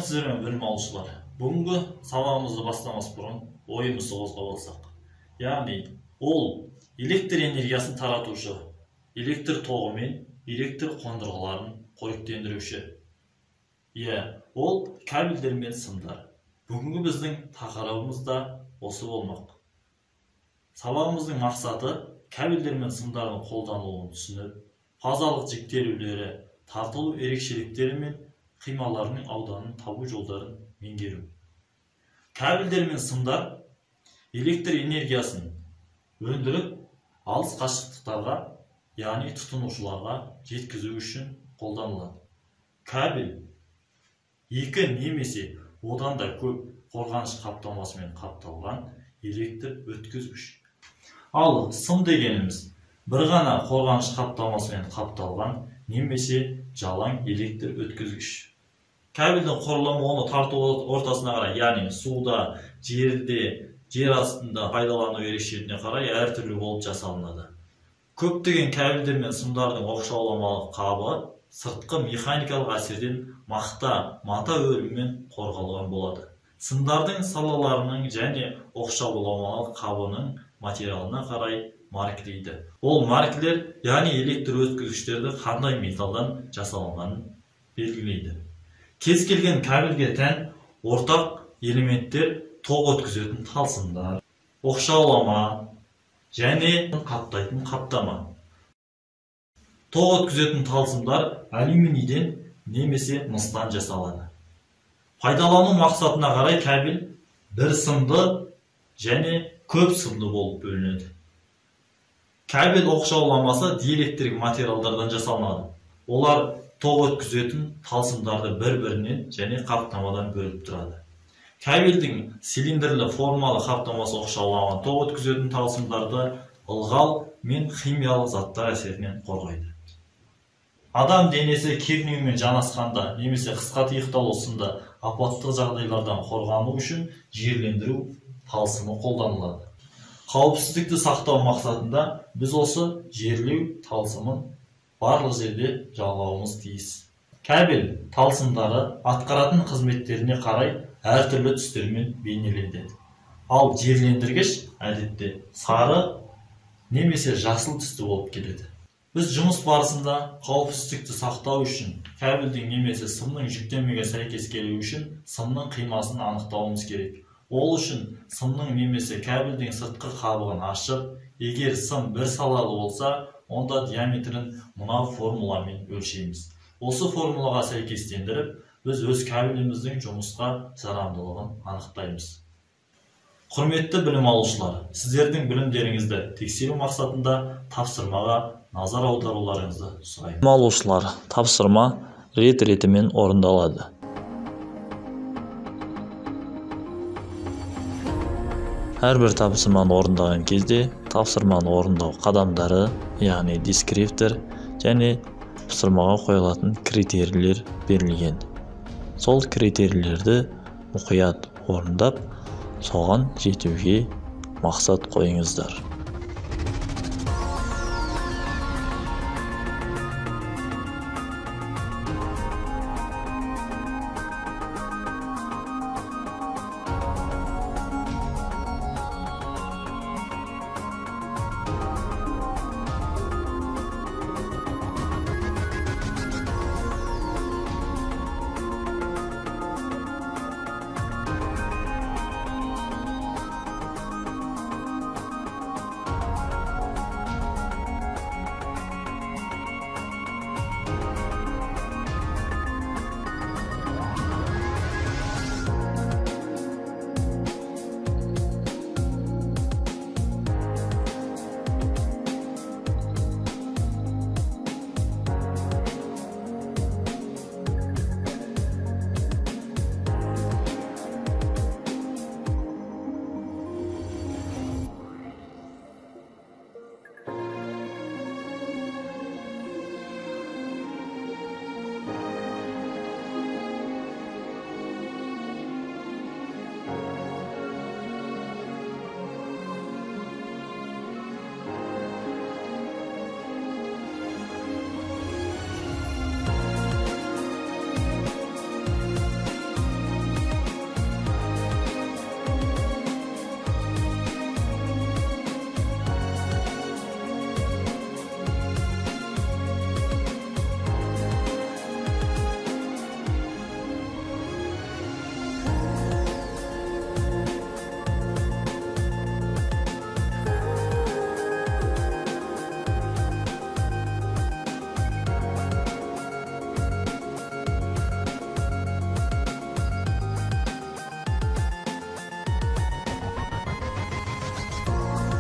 Саламатсыздар ма білім алушылар. Бүгінгі сабағымызды бастамас бұрын ойымызды қозғап алсақ. Яғни, ол электр энергиясын таратушы, электр тоғы мен электр қондырғыларын қоректендіруші. Ол кабельдер мен сымдар. Бүгінгі біздің тақырыбымыз да осы болмақ. Сабағымыздың мақсаты кабельдер мен сымдардың қолданылуын түсініп, фазалық жіктелулері, тартылу ерекшеліктері мен қималарының ауданын табу жолдарын меңгеру. Кабельдер мен сымдар электр энергиясын өндіріп, алыс қашықтықтарға, яғни тұтынушыларға жеткізу үшін қолданылады. Кабель екі немесе одан да көп қорғаныш қаптамасымен қапталған электр өткізгіш. Ал сым дегеніміз бір ғана қорғаныш қаптамасымен қапталған немесе жалаң электр өткізгіш. Кабельдің құрылымы оны тарту ортасына қарай, яғни суда, жерде, жер астында пайдалану ерекшелігіне қарай әртүрлі болып жасалынады. Көптеген кабельдер мен сымдардың оқшауламалық қабы сыртқы механикалық әсерден мата өріммен қорғалған болады. Сымдардың салаларының және оқшауламалық қабының материалына қарай маркілейді. Ол маркілер, яғни электр өткізгіштерді қандай металдан жасалынғанын белгілейді. Кез келген кабельге тән ортақ элементтер тоқ өткізетін талсымдар, оқшаулама және қаптайтын қаптама. Тоқ өткізетін талсымдар алюминийден немесе мыстан жасалады. Пайдалану мақсатына қарай кабель бір сымды және көп сымды болып бөлінеді. Кабель оқшауламасы диэлектрик материалдардан жасалынады. Олар тоқ өткізетін талсымдарды бір-бірінен және қаптамадан бөліп тұрады. Кабельдің цилиндрлі формалы қаптамасы оқшаулаған тоқ өткізетін талсымдарды ылғал мен химиялық заттар әсерінен қорғайды. Адам денесі кернеумен жанасқанда немесе қысқа тұйықталу сынды апаттық жағдайлардан қорғану үшін жерлендіру талсымы қолданылады. Қауіпсіздікті сақтау мақсатында біз осы жерлеу талсымын барлық жерде жалғауымыз тиіс. Кабель талсымдары атқаратын қызметтеріне қарай әртүрлі түстермен бейнеленеді. Ал жерлендіргіш әдетте сары немесе жасыл түсті болып келеді. Біз жұмыс барысында қауіпсіздікті сақтау үшін кабельдің немесе сымның жүктемеге сәйкес келуі үшін сымның қимасын анықтауымыз керек. Ол үшін сымның немесе кабельдің сыртқы қабығын ашып, егер сым бір салалы болса, онда диаметрін мынау формуламен өлшейміз. Осы формулаға сәйкестендіріп, біз өз кабеліміздің жұмысқа жарамдылығын анықтаймыз. Құрметті білім алушылар, сіздердің білімдеріңізді тексеру мақсатында тапсырмаға назар аударуларыңызды сұраймын. Білім алушылар, тапсырма рет-ретімен орындалады. Әрбір тапсырманы орындаған кезде тапсырманы орындау қадамдары, яғни дескриптор және тапсырмаға қойылатын критерийлер берілген. Сол критерийлерді мұқият орындап, соған жетуге мақсат қойыңыздар.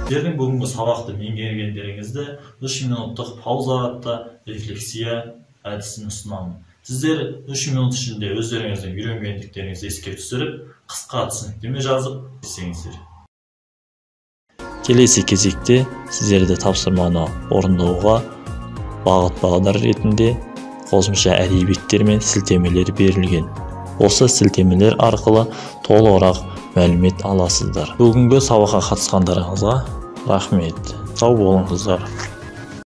Сіздердің бүгінгі сабақты меңгергендеріңізді 3 минуттық пауза атты рефлексия әдісін ұсынамын. Сіздер 3 минут ішінде өздеріңіздің үйренгендіктеріңізді еске түсіріп, қысқа түсініктеме жазып өтсеңіздер. Келесі кезекте сіздерді тапсырманы орындауға бағыт-бағдар ретінде қосымша әдебиеттер мен сілтемелер берілген. Осы сілтемелер арқылы толығырақ мәлімет аласыздар. Бүгінгі сабаққа қатысқандарыңызға рахмет. Сау болыңыздар.